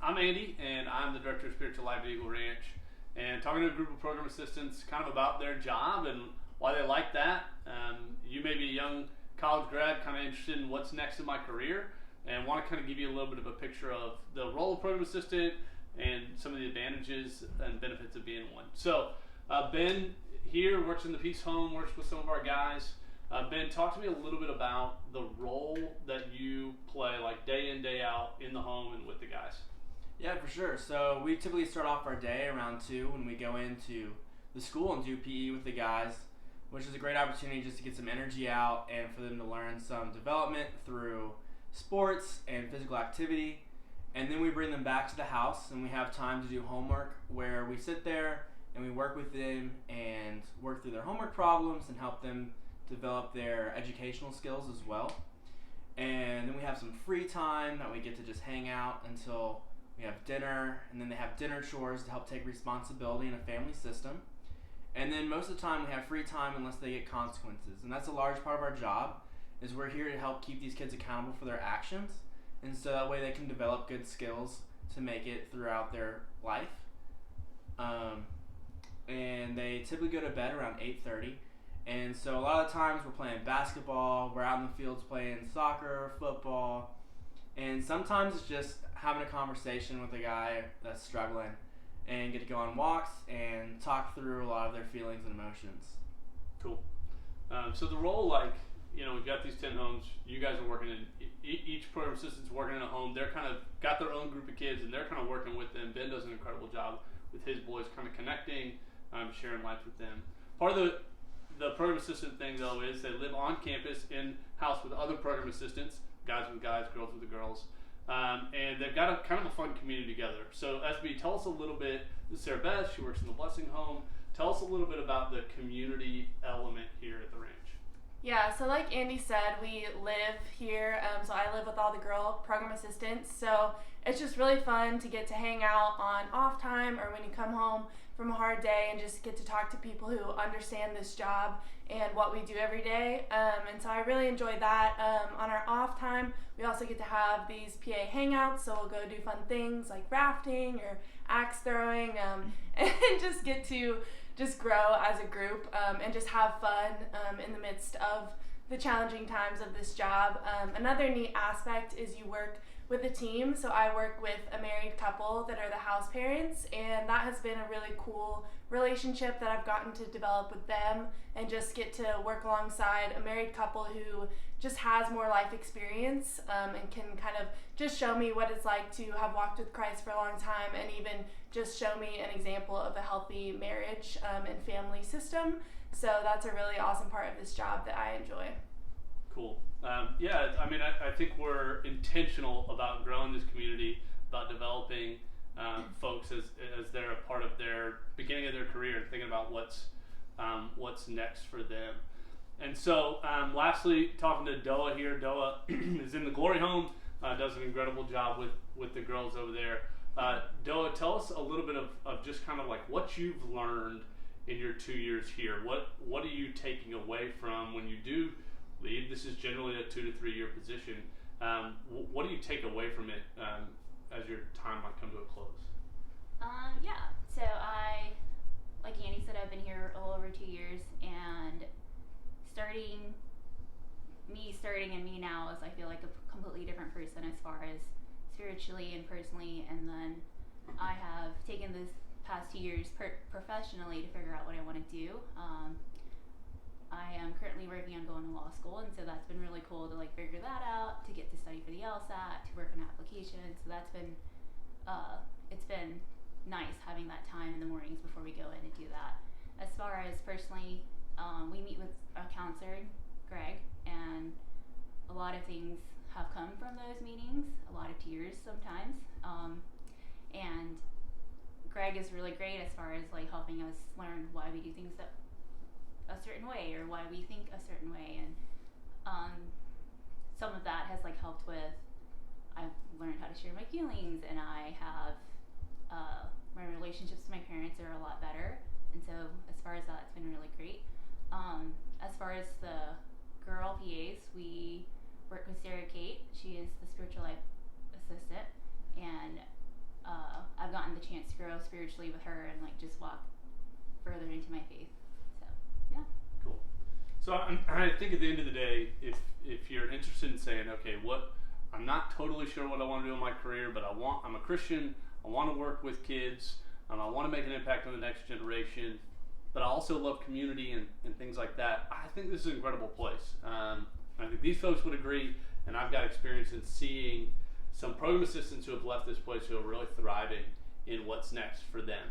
I'm Andy, and I'm the Director of Spiritual Life at Eagle Ranch. And talking to a group of program assistants kind of about their job and why they like that. You may be a young college grad kind of interested in what's next in my career and want to kind of give you a little bit of a picture of the role of program assistant and some of the advantages and benefits of being one. So Ben here works in the Peace Home, works with some of our guys. Ben, talk to me a little bit about the role that you play, like day in, day out in the home and with the guys. Yeah, for sure. So we typically start off our day around 2 when we go into the school and do PE with the guys, which is a great opportunity just to get some energy out and for them to learn some development through sports and physical activity. And then we bring them back to the house and we have time to do homework where we sit there and we work with them and work through their homework problems and help them develop their educational skills as well. And then we have some free time that we get to just hang out until we have dinner, and then they have dinner chores to help take responsibility in a family system. And then most of the time we have free time unless they get consequences. And that's a large part of our job, is we're here to help keep these kids accountable for their actions. And so that way they can develop good skills to make it throughout their life. And they typically go to bed around 8:30. And so a lot of times we're playing basketball, we're out in the fields playing soccer, football, and sometimes it's just having a conversation with a guy that's struggling and get to go on walks and talk through a lot of their feelings and emotions. Cool. So the role, we've got these 10 homes. You guys are working in, each program assistant's working in a home. They're kind of got their own group of kids, and they're kind of working with them. Ben does an incredible job with his boys, kind of connecting, sharing life with them. Part of the program assistant thing, though, is they live on campus in-house with other program assistants, guys with guys, girls with the girls. And they've got a kind of a fun community together. So SB, tell us a little bit. This is Sarah Beth. She works in the Blessing Home. Tell us a little bit about the community element here at the ranch. Yeah, so like Andy said, we live here. So I live with all the girl program assistants. So it's just really fun to get to hang out on off time or when you come home from a hard day and just get to talk to people who understand this job and what we do every day. And so I really enjoy that. On our off time, we also get to have these PA hangouts, so we'll go do fun things like rafting or axe throwing, and just get to just grow as a group and just have fun in the midst of the challenging times of this job. Another neat aspect is you work with a team. So I work with a married couple that are the house parents, and that has been a really cool relationship that I've gotten to develop with them and just get to work alongside a married couple who just has more life experience and can kind of just show me what it's like to have walked with Christ for a long time and even just show me an example of a healthy marriage and family system. So that's a really awesome part of this job that I enjoy. Cool. I think we're intentional about growing this community, about developing folks as they're a part of their beginning of their career and thinking about what's next for them. And so, lastly, talking to Doa here. Doa is in the Glory Home, does an incredible job with the girls over there. Doa, tell us a little bit of just kind of like what you've learned in your 2 years here. What are you taking away from when you do leave? This is generally a 2 to 3 year position. What do you take away from it as your time might come to a close? So like Andy said, I've been here a little over 2 years, and starting and me now is I feel like a completely different person as far as spiritually and personally, and then I have taken this past 2 years professionally to figure out what I want to do. I am currently working on going to law school, and so that's been really cool to figure that out, to get to study for the LSAT, to work on applications. So that's been, it's been nice having that time in the mornings before we go in and do that. As far as personally, we meet with a counselor, Greg, and a lot of things have come from those meetings, a lot of tears sometimes. And Greg is really great as far as helping us learn why we do things a certain way or why we think a certain way, and some of that has helped with, I've learned how to share my feelings, and I have my relationships with my parents are a lot better, and so as far as that, it's been really great. As far as the girl PAs, we work with Sarah Kate. She is the spiritual life assistant, and gotten the chance to grow spiritually with her and like just walk further into my faith. So yeah. Cool. So I think at the end of the day, if you're interested in saying, okay, I'm not totally sure what I want to do in my career, but I'm a Christian, I want to work with kids, I want to make an impact on the next generation, but I also love community and things like that. I think this is an incredible place. I think these folks would agree, and I've got experience in seeing some program assistants who have left this place who are really thriving in what's next for them.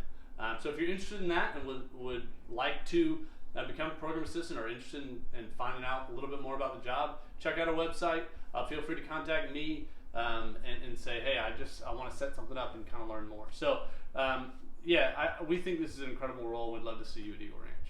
So if you're interested in that and would like to become a program assistant or interested in finding out a little bit more about the job, check out our website. Feel free to contact me and say, hey, I want to set something up and kind of learn more. So we think this is an incredible role. We'd love to see you at Eagle Ranch.